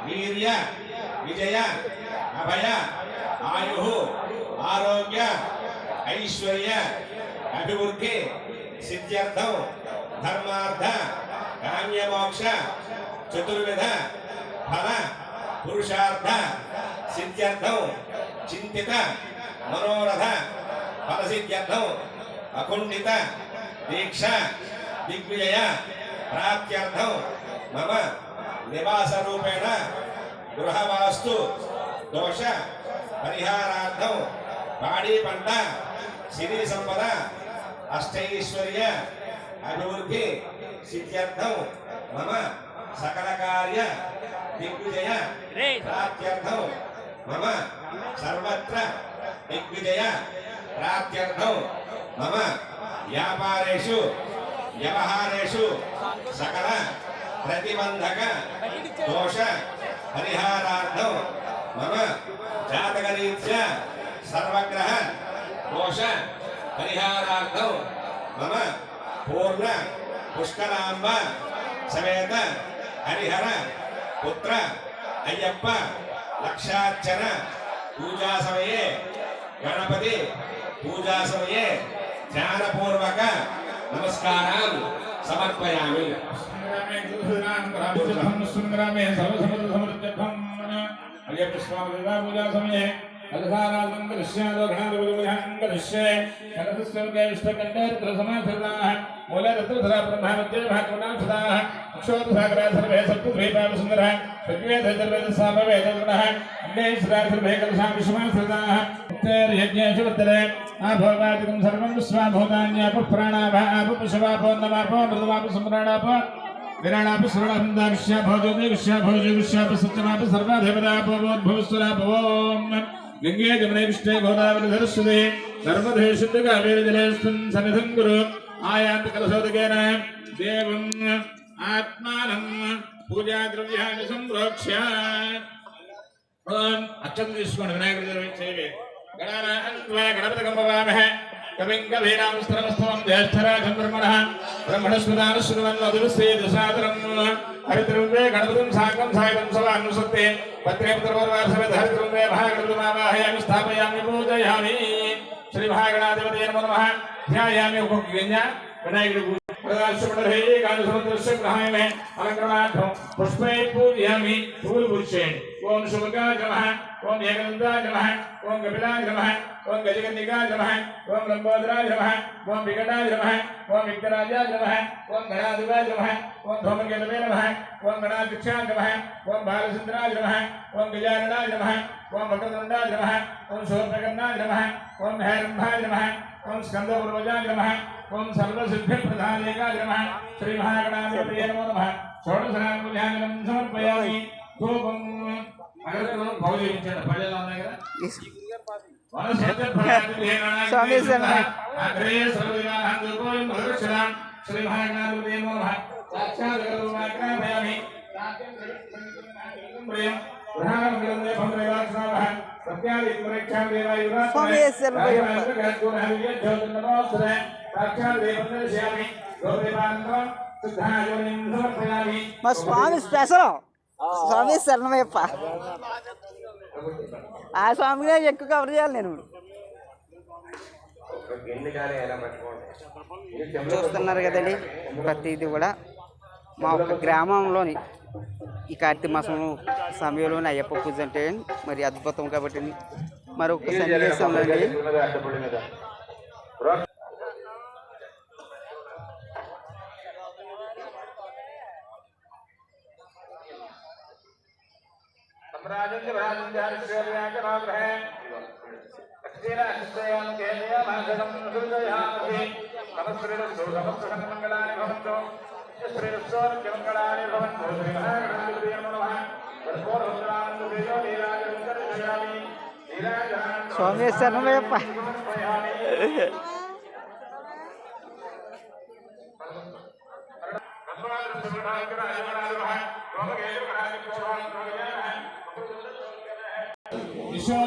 वीर्य विजय अभय आयु आरोग्य ऐश्वर्य अभिवृद्धि सिद्ध्यर्थं धर्मार्थ काम्य मोक्ष चतुर्विध फल पुरुषार्थ सिद्ध्यर्थं चिंतित मनोरथ फल सिद्ध्यर्थं अकुंठित दीक्षा दिग्विजय प्राप्त्यर्थं मम निवास रूपेण गृहवास्तु दोष परिहारार्थं पाड़ी पंट सिरी संपद अष्टैश्वर्य अभिवृद्धि सिद्ध्यर्थं मम सकल कार्य दिग्विजय प्राप्त्यर्थं मम सर्वत्र दिग्विजय प्राप्त्यर्थं मम व्यापारेषु व्यवहारेषु सकल प्रतिबंधक दोष परिहारार्थं मम जातकरीत्या सर्वग्रह दोष परिहारार्थं मम पूर्ण पुष्करांब समेत हरिहर पुत्र अय्यप्प लक्षार्चन पूजा समये गणपति पूजा समये ध्यानपूर्वक नमस्कारान् समर्पयामि। पूजा समय विराणाप सर्वंदाक्ष्या भोजोदे विश्या भोज विश्याप सत्यमाप सर्वाधिपदाप भवस्वराप ओम गंगे जमुने विष्णु गोदावरी सरस्वती नर्मदे शुद्ध कावेरी जलेस्मिन् सन्निधिं कुरु आयान्त कलशोदकेन देवं आत्मानं पूजा द्रव्याणि संप्रोक्ष्य ओम अक्षत తీసుకోండి వినాయకుడి దగ్గర చేయండి గణానాన్వా గణపతిగం భవామహే कविं कवीनामस्त्रमस्तवं ज्येष्ठराजं ब्रह्मणः ब्रह्मणस्पदानुश्रुवन्वधुस्ते दशादरं हरिद्रव्ये गणपतिं साकं सायं सवानुसत्ते पत्रे पुत्रवर्वासमेत हरिद्रव्ये महागणपतिमावाहयामि स्थापयामि पूजयामि श्री महागणाधिपतये नमो नमः ध्यायामि उपज्ञा विनायकुడి प्रदाशमणरे गानसमुद्रस्य ग्रहामि अलंकरणार्थं पुष्पै पूजयामि फूल पूजयें ओम शुभगाय नमः ओम एकदन्ताय नमः ओम कपिलाय नमः ओम गजकर्णिकाय नमः ओम लंबोदराय नमः ओम विकटाय नमः ओम विघ्नराजाय नमः ओम गणाधिपाय नमः ओम धूमकेतवे नमः ओम गणाध्यक्षाय नमः ओम बालचन्द्राय नमः ओम गजाननाय नमः ओम वक्रतुण्डाय नमः ओम शूर्पकर्णाय नमः ओम हैरम्भाय नमः ओम स्कन्दपूर्वजाय नमः ओम सर्वसिद्धिप्रदायकाय नमः श्री महागणाधिपतये नमो नमः षोडशनामपूजां समर्पयामि धूपं अगरबत्ती भौजिंचండి పళ్ళలో ఉన్నాయి కదా स्वामी अग्रे सर्वविवाहं धूपोऽयं भगवत्सदां श्री महागणाधिपतये नमो नमः साक्षात् गरुडमाक्रमयामि మా స్వామి స్పెషల్ స్వామి శరణమయ్యప్ప ఆ స్వామినే ఎక్కువ కవర్ చేయాలి నేను చూస్తున్నారు కదండి ప్రతిది కూడా మా ఒక్క గ్రామంలోని ఈ కార్తీక మాసం సమయంలోని అయ్యప్ప పూజ అంటే మరి అద్భుతం కాబట్టి మరొక సన్నివేశం అండి స్వామి శరణమయ్యప్ప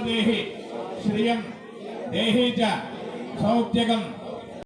देहि श्रियं देहि च सौख्यकं